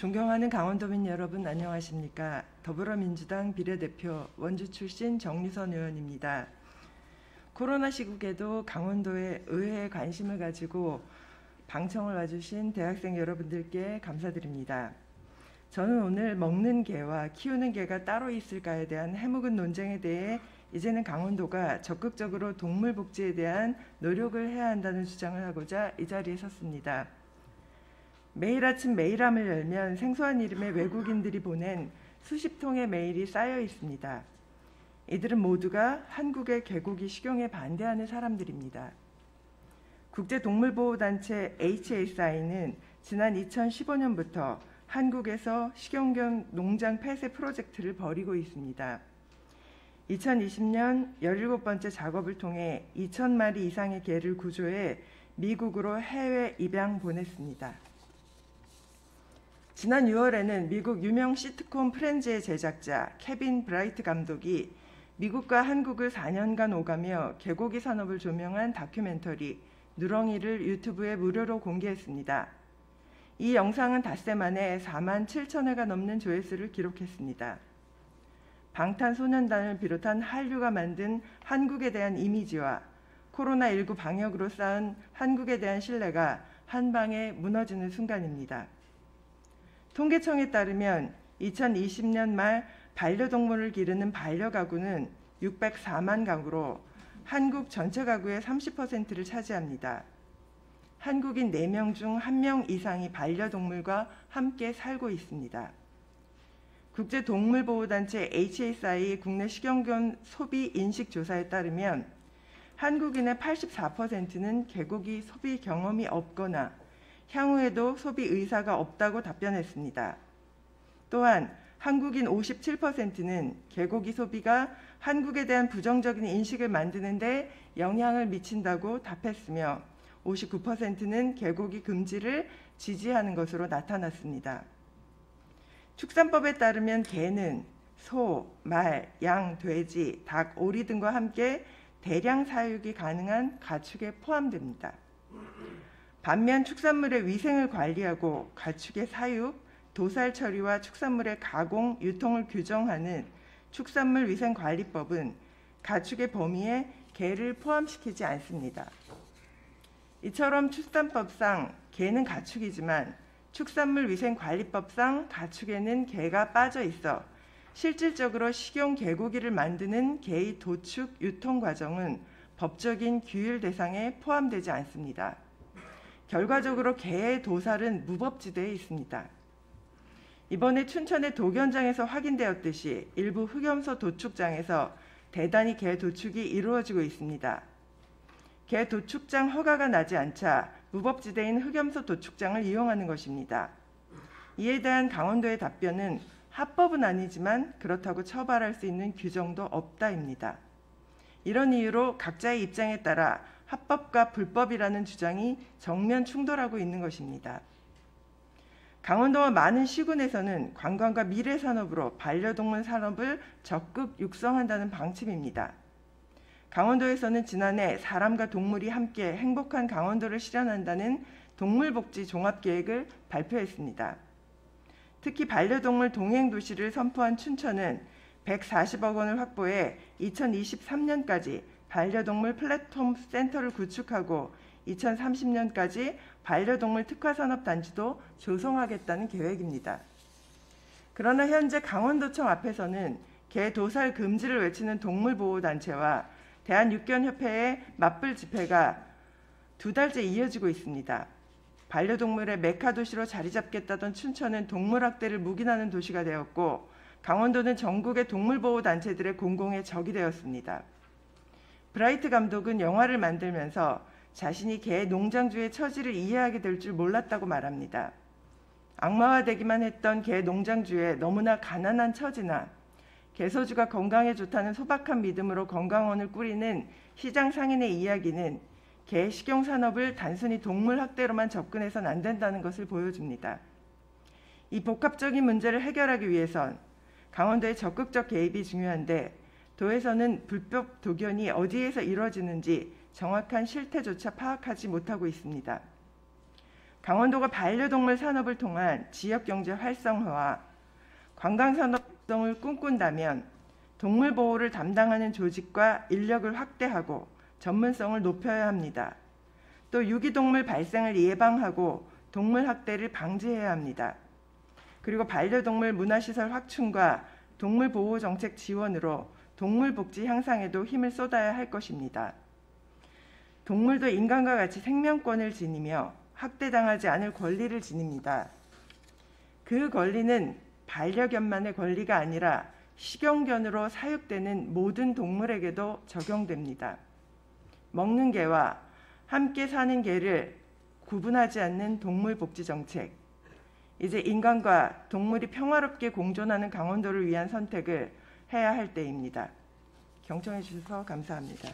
존경하는 강원도민 여러분 안녕하십니까. 더불어민주당 비례대표 원주 출신 정유선 의원입니다. 코로나 시국에도 강원도에 의회에 관심을 가지고 방청을 와주신 대학생 여러분들께 감사드립니다. 저는 오늘 먹는 개와 키우는 개가 따로 있을까에 대한 해묵은 논쟁에 대해 이제는 강원도가 적극적으로 동물 복지에 대한 노력을 해야 한다는 주장을 하고자 이 자리에 섰습니다. 매일 아침 메일함을 열면 생소한 이름의 외국인들이 보낸 수십 통의 메일이 쌓여 있습니다. 이들은 모두가 한국의 개고기 식용에 반대하는 사람들입니다. 국제동물보호단체 HSI는 지난 2015년부터 한국에서 식용견 농장 폐쇄 프로젝트를 벌이고 있습니다. 2020년 17번째 작업을 통해 2,000마리 이상의 개를 구조해 미국으로 해외 입양 보냈습니다. 지난 6월에는 미국 유명 시트콤 프렌즈의 제작자 케빈 브라이트 감독이 미국과 한국을 4년간 오가며 개고기 산업을 조명한 다큐멘터리 누렁이를 유튜브에 무료로 공개했습니다. 이 영상은 닷새 만에 4만 7천회가 넘는 조회수를 기록했습니다. 방탄소년단을 비롯한 한류가 만든 한국에 대한 이미지와 코로나19 방역으로 쌓은 한국에 대한 신뢰가 한방에 무너지는 순간입니다. 통계청에 따르면 2020년 말 반려동물을 기르는 반려가구는 604만 가구로 한국 전체 가구의 30%를 차지합니다. 한국인 4명 중 1명 이상이 반려동물과 함께 살고 있습니다. 국제동물보호단체 HSI 국내 식용견 소비 인식 조사에 따르면 한국인의 84%는 개고기 소비 경험이 없거나 향후에도 소비 의사가 없다고 답변했습니다. 또한 한국인 57%는 개고기 소비가 한국에 대한 부정적인 인식을 만드는 데 영향을 미친다고 답했으며 59%는 개고기 금지를 지지하는 것으로 나타났습니다. 축산법에 따르면 개는 소, 말, 양, 돼지, 닭, 오리 등과 함께 대량 사육이 가능한 가축에 포함됩니다. 반면 축산물의 위생을 관리하고 가축의 사육, 도살 처리와 축산물의 가공, 유통을 규정하는 축산물위생관리법은 가축의 범위에 개를 포함시키지 않습니다. 이처럼 축산법상 개는 가축이지만 축산물위생관리법상 가축에는 개가 빠져 있어 실질적으로 식용 개고기를 만드는 개의 도축, 유통 과정은 법적인 규율 대상에 포함되지 않습니다. 결과적으로 개의 도살은 무법지대에 있습니다. 이번에 춘천의 도견장에서 확인되었듯이 일부 흑염소 도축장에서 대단히 개 도축이 이루어지고 있습니다. 개 도축장 허가가 나지 않자 무법지대인 흑염소 도축장을 이용하는 것입니다. 이에 대한 강원도의 답변은 합법은 아니지만 그렇다고 처벌할 수 있는 규정도 없다입니다. 이런 이유로 각자의 입장에 따라 합법과 불법이라는 주장이 정면 충돌하고 있는 것입니다. 강원도와 많은 시군에서는 관광과 미래산업으로 반려동물 산업을 적극 육성한다는 방침입니다. 강원도에서는 지난해 사람과 동물이 함께 행복한 강원도를 실현한다는 동물복지 종합계획을 발표했습니다. 특히 반려동물 동행도시를 선포한 춘천은 140억 원을 확보해 2023년까지 반려동물 플랫폼 센터를 구축하고 2030년까지 반려동물 특화산업단지도 조성하겠다는 계획입니다. 그러나 현재 강원도청 앞에서는 개 도살 금지를 외치는 동물보호단체와 대한육견협회의 맞불 집회가 2달째 이어지고 있습니다. 반려동물의 메카도시로 자리잡겠다던 춘천은 동물학대를 묵인하는 도시가 되었고 강원도는 전국의 동물보호단체들의 공공의 적이 되었습니다. 브라이트 감독은 영화를 만들면서 자신이 개 농장주의 처지를 이해하게 될 줄 몰랐다고 말합니다. 악마화되기만 했던 개 농장주의 너무나 가난한 처지나 개소주가 건강에 좋다는 소박한 믿음으로 건강원을 꾸리는 시장 상인의 이야기는 개 식용 산업을 단순히 동물 학대로만 접근해서는 안 된다는 것을 보여줍니다. 이 복합적인 문제를 해결하기 위해선 강원도의 적극적 개입이 중요한데 도에서는 불법 도견이 어디에서 이루어지는지 정확한 실태조차 파악하지 못하고 있습니다. 강원도가 반려동물 산업을 통한 지역경제 활성화와 관광산업 활성을 꿈꾼다면 동물 보호를 담당하는 조직과 인력을 확대하고 전문성을 높여야 합니다. 또 유기동물 발생을 예방하고 동물 학대를 방지해야 합니다. 그리고 반려동물 문화시설 확충과 동물 보호 정책 지원으로 동물 복지 향상에도 힘을 쏟아야 할 것입니다. 동물도 인간과 같이 생명권을 지니며 학대당하지 않을 권리를 지닙니다. 그 권리는 반려견만의 권리가 아니라 식용견으로 사육되는 모든 동물에게도 적용됩니다. 먹는 개와 함께 사는 개를 구분하지 않는 동물 복지 정책. 이제 인간과 동물이 평화롭게 공존하는 강원도를 위한 선택을 해야 할 때입니다. 경청해 주셔서 감사합니다.